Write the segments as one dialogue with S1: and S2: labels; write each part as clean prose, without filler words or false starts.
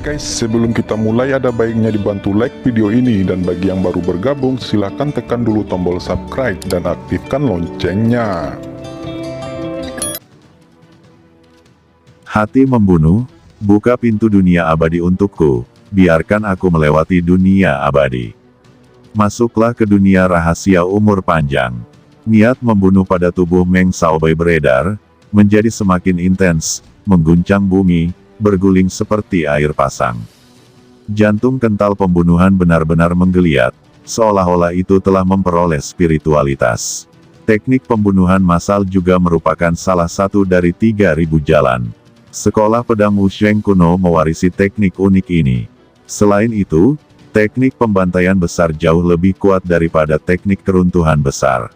S1: guys, sebelum kita mulai ada baiknya dibantu like video ini, dan bagi yang baru bergabung silahkan tekan dulu tombol subscribe dan aktifkan loncengnya.
S2: Hati membunuh, buka pintu dunia abadi untukku, biarkan aku melewati dunia abadi. Masuklah ke dunia rahasia umur panjang. Niat membunuh pada tubuh Meng Xiaobai beredar, menjadi semakin intens, mengguncang bumi, berguling seperti air pasang. Jantung kental pembunuhan benar-benar menggeliat, seolah-olah itu telah memperoleh spiritualitas. Teknik pembunuhan massal juga merupakan salah satu dari 3.000 jalan. Sekolah pedang Wusheng kuno mewarisi teknik unik ini. Selain itu, teknik pembantaian besar jauh lebih kuat daripada teknik keruntuhan besar.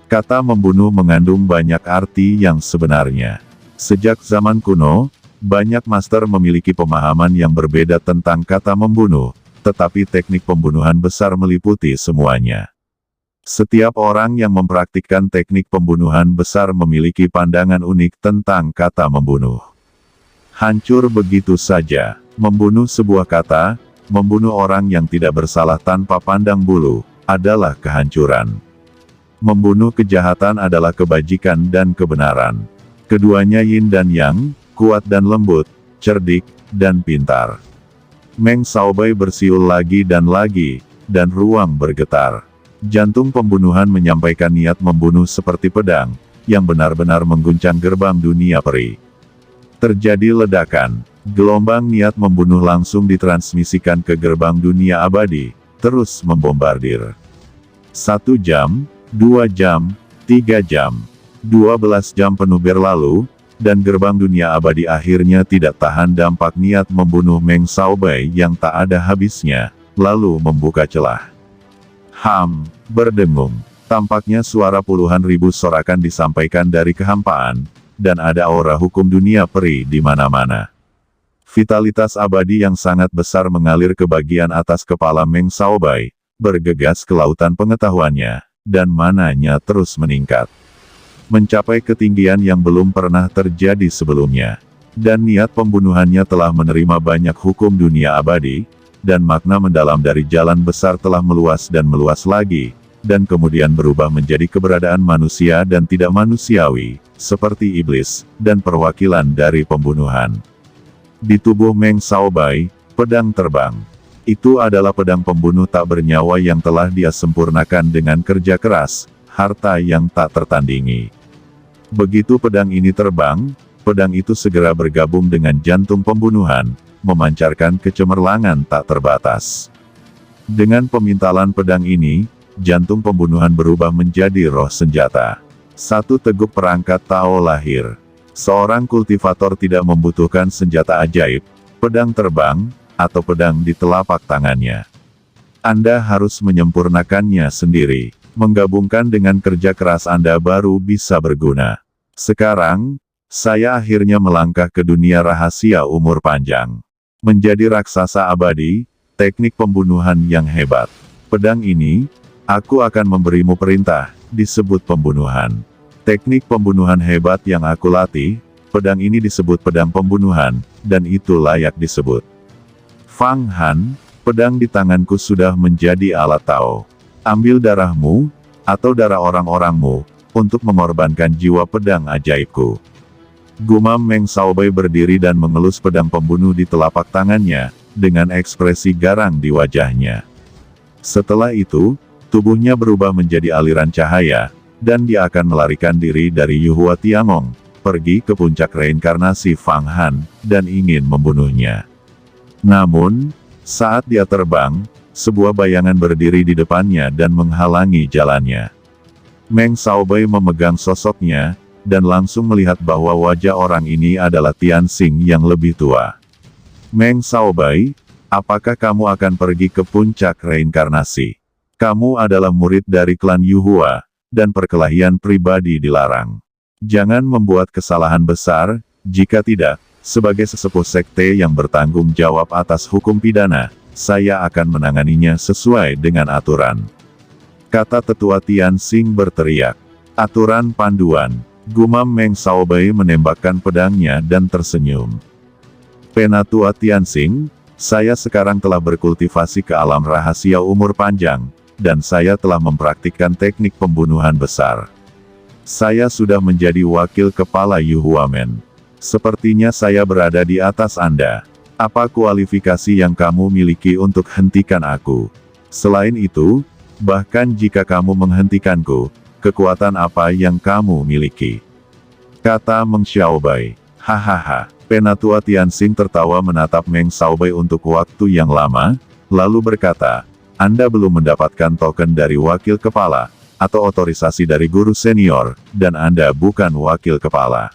S2: Kata membunuh mengandung banyak arti yang sebenarnya. Sejak zaman kuno, banyak master memiliki pemahaman yang berbeda tentang kata membunuh, tetapi teknik pembunuhan besar meliputi semuanya. Setiap orang yang mempraktikkan teknik pembunuhan besar memiliki pandangan unik tentang kata membunuh. Hancur begitu saja, membunuh sebuah kata, membunuh orang yang tidak bersalah tanpa pandang bulu, adalah kehancuran. Membunuh kejahatan adalah kebajikan dan kebenaran. Keduanya yin dan yang, kuat dan lembut, cerdik, dan pintar. Meng Xiaobai bersiul lagi, dan ruang bergetar. Jantung pembunuhan menyampaikan niat membunuh seperti pedang, yang benar-benar mengguncang gerbang dunia peri. Terjadi ledakan, gelombang niat membunuh langsung ditransmisikan ke gerbang dunia abadi, terus membombardir. 1 jam, 2 jam, 3 jam, 12 jam penuh berlalu, dan gerbang dunia abadi akhirnya tidak tahan dampak niat membunuh Meng Xiaobai yang tak ada habisnya, lalu membuka celah. Berdengung. Tampaknya suara puluhan ribu sorakan disampaikan dari kehampaan, dan ada aura hukum dunia peri di mana-mana. Vitalitas abadi yang sangat besar mengalir ke bagian atas kepala Meng Xiaobai, bergegas ke lautan pengetahuannya, dan mananya terus meningkat. Mencapai ketinggian yang belum pernah terjadi sebelumnya. Dan niat pembunuhannya telah menerima banyak hukum dunia abadi, dan makna mendalam dari jalan besar telah meluas dan meluas lagi, dan kemudian berubah menjadi keberadaan manusia dan tidak manusiawi, seperti iblis, dan perwakilan dari pembunuhan. Di tubuh Meng Xiaobai, pedang terbang. Itu adalah pedang pembunuh tak bernyawa yang telah dia sempurnakan dengan kerja keras, harta yang tak tertandingi. Begitu pedang ini terbang, pedang itu segera bergabung dengan jantung pembunuhan, memancarkan kecemerlangan tak terbatas. Dengan pemintalan pedang ini, jantung pembunuhan berubah menjadi roh senjata. Satu teguk perangkat Tao lahir. Seorang kultivator tidak membutuhkan senjata ajaib, pedang terbang, atau pedang di telapak tangannya. Anda harus menyempurnakannya sendiri. Menggabungkan dengan kerja keras Anda baru bisa berguna. Sekarang, saya akhirnya melangkah ke dunia rahasia umur panjang. Menjadi raksasa abadi, teknik pembunuhan yang hebat. Pedang ini, aku akan memberimu perintah, disebut pembunuhan. Teknik pembunuhan hebat yang aku latih, pedang ini disebut pedang pembunuhan, dan itu layak disebut. Fang Han, pedang di tanganku sudah menjadi alat Tao. Ambil darahmu, atau darah orang-orangmu, untuk mengorbankan jiwa pedang ajaibku. Gumam Meng Xiaobai berdiri dan mengelus pedang pembunuh di telapak tangannya, dengan ekspresi garang di wajahnya. Setelah itu, tubuhnya berubah menjadi aliran cahaya, dan dia akan melarikan diri dari Yuhua Tiangong, pergi ke puncak reinkarnasi Fang Han, dan ingin membunuhnya. Namun, saat dia terbang, sebuah bayangan berdiri di depannya dan menghalangi jalannya. Meng Xiaobai memegang sosoknya, dan langsung melihat bahwa wajah orang ini adalah Tianxing yang lebih tua. Meng Xiaobai, apakah kamu akan pergi ke puncak reinkarnasi? Kamu adalah murid dari klan Yuhua, dan perkelahian pribadi dilarang. Jangan membuat kesalahan besar, jika tidak, sebagai sesepuh sekte yang bertanggung jawab atas hukum pidana, saya akan menanganinya sesuai dengan aturan. Kata tetua Tianxing berteriak. Aturan panduan. Gumam Meng Xiaobai menembakkan pedangnya dan tersenyum. Penatua Tianxing, saya sekarang telah berkultivasi ke alam rahasia umur panjang, dan saya telah mempraktikkan teknik pembunuhan besar. Saya sudah menjadi wakil kepala Yuhuamen. Sepertinya saya berada di atas Anda. Apa kualifikasi yang kamu miliki untuk hentikan aku? Selain itu, bahkan jika kamu menghentikanku, kekuatan apa yang kamu miliki? Kata Meng Xiaobai. Hahaha. Penatua Tianxing tertawa menatap Meng Xiaobai untuk waktu yang lama, lalu berkata, Anda belum mendapatkan token dari wakil kepala, atau otorisasi dari guru senior, dan Anda bukan wakil kepala.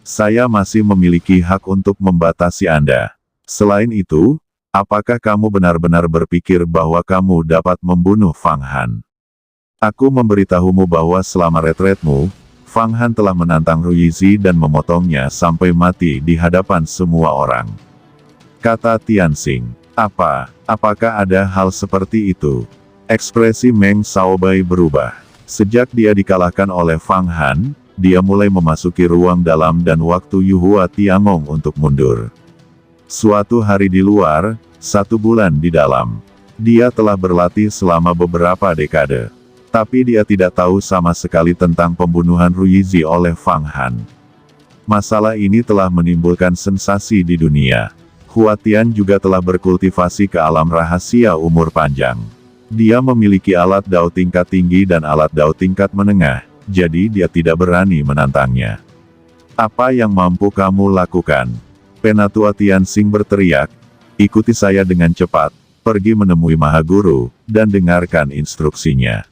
S2: Saya masih memiliki hak untuk membatasi Anda. Selain itu, apakah kamu benar-benar berpikir bahwa kamu dapat membunuh Fang Han? Aku memberitahumu bahwa selama retretmu, Fang Han telah menantang Ruyizi dan memotongnya sampai mati di hadapan semua orang. Kata Tianxing. Apakah ada hal seperti itu? Ekspresi Meng Xiaobai berubah. Sejak dia dikalahkan oleh Fang Han, dia mulai memasuki ruang dalam dan waktu Yuhua Tiangong untuk mundur. Suatu hari di luar, 1 bulan di dalam. Dia telah berlatih selama beberapa dekade. Tapi dia tidak tahu sama sekali tentang pembunuhan Ruyizi oleh Fang Han. Masalah ini telah menimbulkan sensasi di dunia. Hua Tian juga telah berkultivasi ke alam rahasia umur panjang. Dia memiliki alat dao tingkat tinggi dan alat dao tingkat menengah, jadi dia tidak berani menantangnya. Apa yang mampu kamu lakukan? Penatua Tianxing berteriak, ikuti saya dengan cepat, pergi menemui Mahaguru, dan dengarkan instruksinya.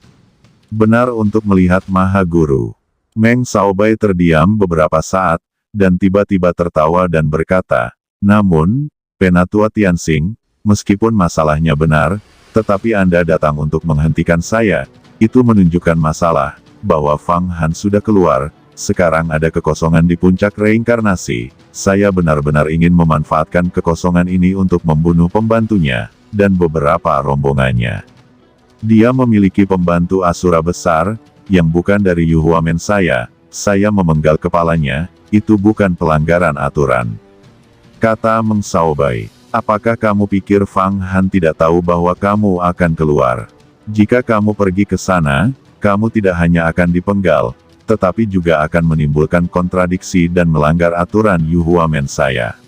S2: Benar untuk melihat Mahaguru. Meng Xiaobai terdiam beberapa saat, dan tiba-tiba tertawa dan berkata, namun, Penatua Tianxing, meskipun masalahnya benar, tetapi Anda datang untuk menghentikan saya, itu menunjukkan masalah, bahwa Fang Han sudah keluar, sekarang ada kekosongan di puncak reinkarnasi, saya benar-benar ingin memanfaatkan kekosongan ini untuk membunuh pembantunya, dan beberapa rombongannya. Dia memiliki pembantu Asura besar, yang bukan dari Yuhuamen saya memenggal kepalanya, itu bukan pelanggaran aturan. Kata Meng Xiaobai, apakah kamu pikir Fang Han tidak tahu bahwa kamu akan keluar? Jika kamu pergi ke sana, kamu tidak hanya akan dipenggal, tetapi juga akan menimbulkan kontradiksi dan melanggar aturan Yuhuamen saya.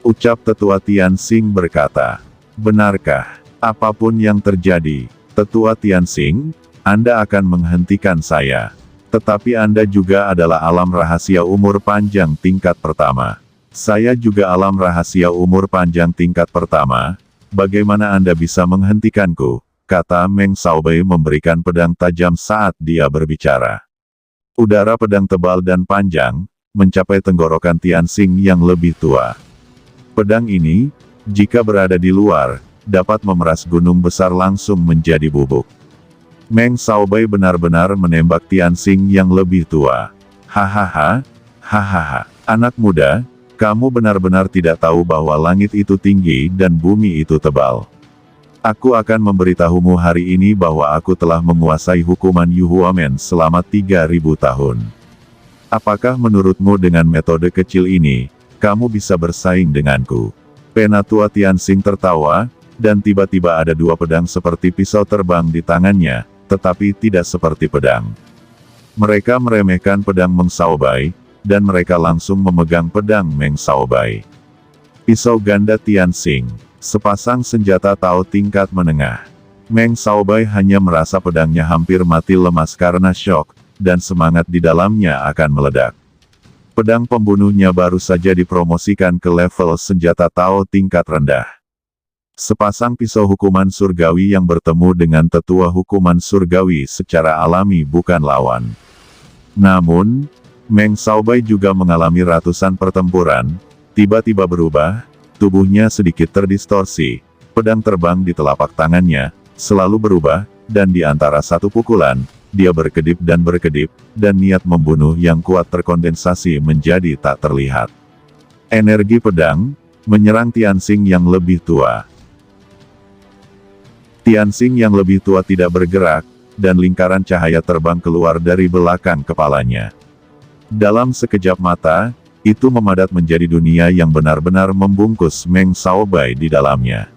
S2: Ucap Tetua Tianxing berkata, benarkah? Apapun yang terjadi, Tetua Tianxing, Anda akan menghentikan saya. Tetapi Anda juga adalah alam rahasia umur panjang tingkat pertama. Saya juga alam rahasia umur panjang tingkat pertama. Bagaimana Anda bisa menghentikanku? Kata Meng Xiaobai memberikan pedang tajam saat dia berbicara. Udara pedang tebal dan panjang, mencapai tenggorokan Tianxing yang lebih tua. Pedang ini, jika berada di luar, dapat memeras gunung besar langsung menjadi bubuk. Meng Xiaobai benar-benar menembak Tianxing yang lebih tua. Hahaha, anak muda, kamu benar-benar tidak tahu bahwa langit itu tinggi dan bumi itu tebal. Aku akan memberitahumu hari ini bahwa aku telah menguasai hukuman Yuhuamen selama 3000 tahun. Apakah menurutmu dengan metode kecil ini, kamu bisa bersaing denganku? Penatua Tianxing tertawa, dan tiba-tiba ada 2 pedang seperti pisau terbang di tangannya, tetapi tidak seperti pedang. Mereka meremehkan pedang Meng Xiaobai, dan mereka langsung memegang pedang Meng Xiaobai. Pisau ganda Tianxing, sepasang senjata Tao tingkat menengah. Meng Xiaobai hanya merasa pedangnya hampir mati lemas karena syok, dan semangat di dalamnya akan meledak. Pedang pembunuhnya baru saja dipromosikan ke level senjata Tao tingkat rendah. Sepasang pisau hukuman surgawi yang bertemu dengan tetua hukuman surgawi secara alami bukan lawan. Namun, Meng Xiaobai juga mengalami ratusan pertempuran, tiba-tiba berubah, tubuhnya sedikit terdistorsi, pedang terbang di telapak tangannya, selalu berubah, dan di antara satu pukulan, dia berkedip, dan niat membunuh yang kuat terkondensasi menjadi tak terlihat. Energi pedang, menyerang Tianxing yang lebih tua. Tianxing yang lebih tua tidak bergerak, dan lingkaran cahaya terbang keluar dari belakang kepalanya. Dalam sekejap mata, itu memadat menjadi dunia yang benar-benar membungkus Meng Xiaobai di dalamnya.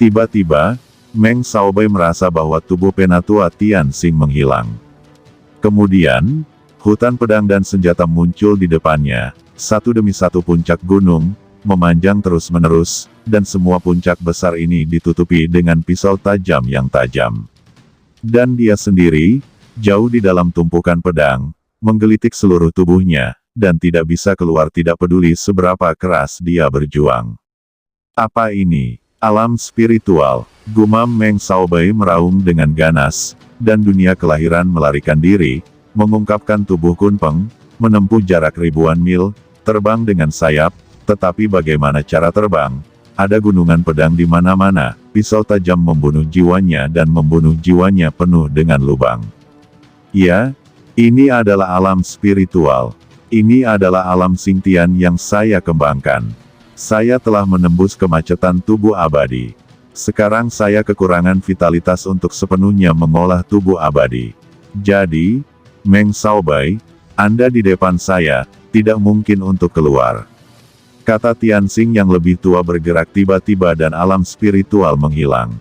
S2: Tiba-tiba, Meng Xiaobai merasa bahwa tubuh Penatua Tianxing menghilang. Kemudian, hutan pedang dan senjata muncul di depannya, satu demi satu puncak gunung, memanjang terus-menerus, dan semua puncak besar ini ditutupi dengan pisau tajam yang tajam. Dan dia sendiri, jauh di dalam tumpukan pedang, menggelitik seluruh tubuhnya, dan tidak bisa keluar tidak peduli seberapa keras dia berjuang. Apa ini? Alam spiritual, gumam Meng Xiaobai meraung dengan ganas, dan dunia kelahiran melarikan diri, mengungkapkan tubuh Kunpeng, menempuh jarak ribuan mil, terbang dengan sayap, tetapi bagaimana cara terbang? Ada gunungan pedang di mana-mana, pisau tajam membunuh jiwanya dan membunuh jiwanya penuh dengan lubang. Ya, ini adalah alam spiritual. Ini adalah alam Xingtian yang saya kembangkan. Saya telah menembus kemacetan tubuh abadi. Sekarang saya kekurangan vitalitas untuk sepenuhnya mengolah tubuh abadi. Jadi, Meng Xiaobai, Anda di depan saya, tidak mungkin untuk keluar. Kata Tianxing yang lebih tua bergerak tiba-tiba dan alam spiritual menghilang.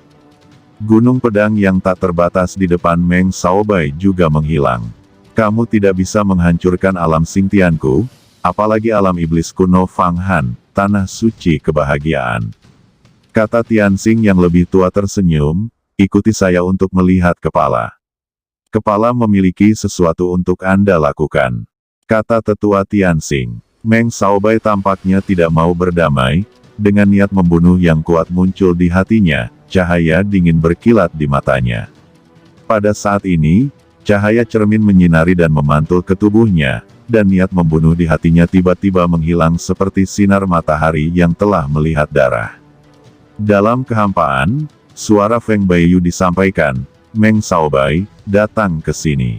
S2: Gunung pedang yang tak terbatas di depan Meng Xiaobai juga menghilang. Kamu tidak bisa menghancurkan alam Xingtianku, apalagi alam iblis kuno Fang Han, tanah suci kebahagiaan. Kata Tianxing yang lebih tua tersenyum, ikuti saya untuk melihat kepala. Kepala memiliki sesuatu untuk Anda lakukan. Kata tetua Tianxing. Meng Xiaobai tampaknya tidak mau berdamai, dengan niat membunuh yang kuat muncul di hatinya, cahaya dingin berkilat di matanya. Pada saat ini, cahaya cermin menyinari dan memantul ke tubuhnya, dan niat membunuh di hatinya tiba-tiba menghilang seperti sinar matahari yang telah melihat darah. Dalam kehampaan, suara Feng Baiyu disampaikan, Meng Xiaobai, datang ke sini.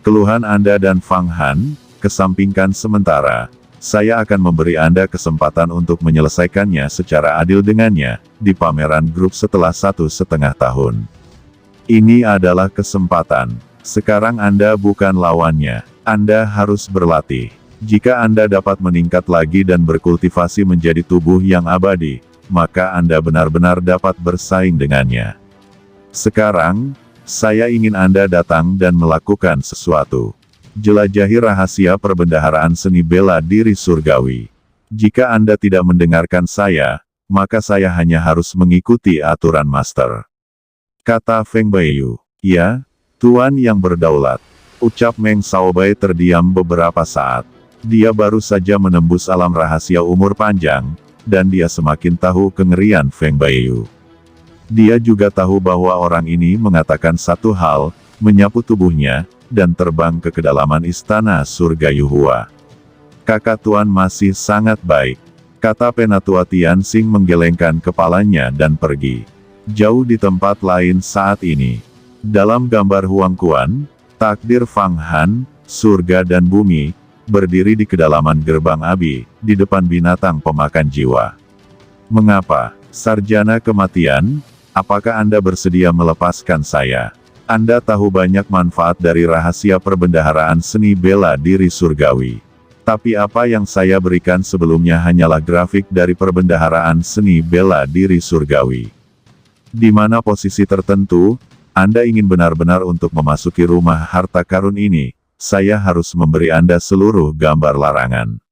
S2: Keluhan Anda dan Fang Han, kesampingkan sementara. Saya akan memberi Anda kesempatan untuk menyelesaikannya secara adil dengannya, di pameran grup setelah 1,5 tahun. Ini adalah kesempatan. Sekarang Anda bukan lawannya. Anda harus berlatih. Jika Anda dapat meningkat lagi dan berkultivasi menjadi tubuh yang abadi, maka Anda benar-benar dapat bersaing dengannya. Sekarang, saya ingin Anda datang dan melakukan sesuatu. Jelajahi rahasia perbendaharaan seni bela diri surgawi. Jika Anda tidak mendengarkan saya, maka saya hanya harus mengikuti aturan master. Kata Feng Baiyu. Ya, Tuan yang berdaulat. Ucap Meng Xiaobai terdiam beberapa saat. Dia baru saja menembus alam rahasia umur panjang, dan dia semakin tahu kengerian Feng Baiyu. Dia juga tahu bahwa orang ini mengatakan satu hal, menyapu tubuhnya, dan terbang ke kedalaman istana surga Yuhua. Kakak Tuan masih sangat baik. Kata Penatua Tianxing menggelengkan kepalanya dan pergi. Jauh di tempat lain saat ini. Dalam gambar Huang Quan, takdir Fang Han, surga dan bumi, berdiri di kedalaman gerbang Abi, di depan binatang pemakan jiwa. Mengapa, Sarjana Kematian? Apakah Anda bersedia melepaskan saya? Anda tahu banyak manfaat dari rahasia perbendaharaan seni bela diri surgawi. Tapi apa yang saya berikan sebelumnya hanyalah grafik dari perbendaharaan seni bela diri surgawi. Di mana posisi tertentu, Anda ingin benar-benar untuk memasuki rumah harta karun ini, saya harus memberi Anda seluruh gambar larangan.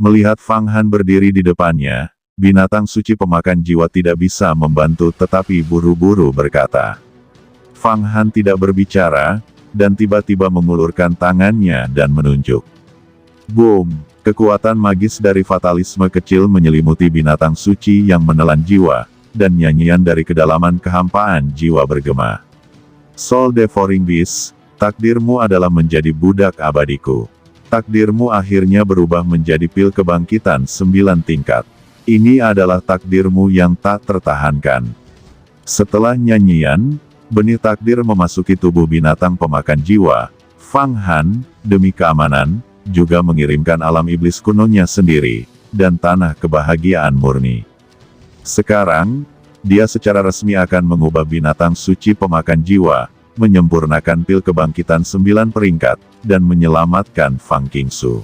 S2: Melihat Fang Han berdiri di depannya, binatang suci pemakan jiwa tidak bisa membantu tetapi buru-buru berkata. Fang Han tidak berbicara, dan tiba-tiba mengulurkan tangannya dan menunjuk. Boom! Kekuatan magis dari fatalisme kecil menyelimuti binatang suci yang menelan jiwa, dan nyanyian dari kedalaman kehampaan jiwa bergema. Soul Devouring Beast, takdirmu adalah menjadi budak abadiku. Takdirmu akhirnya berubah menjadi pil kebangkitan 9 tingkat. Ini adalah takdirmu yang tak tertahankan. Setelah nyanyian, benih takdir memasuki tubuh binatang pemakan jiwa. Fang Han, demi keamanan, juga mengirimkan alam iblis kunonya sendiri, dan tanah kebahagiaan murni. Sekarang, dia secara resmi akan mengubah binatang suci pemakan jiwa, menyempurnakan pil kebangkitan 9 peringkat, dan menyelamatkan Fang Qingsu.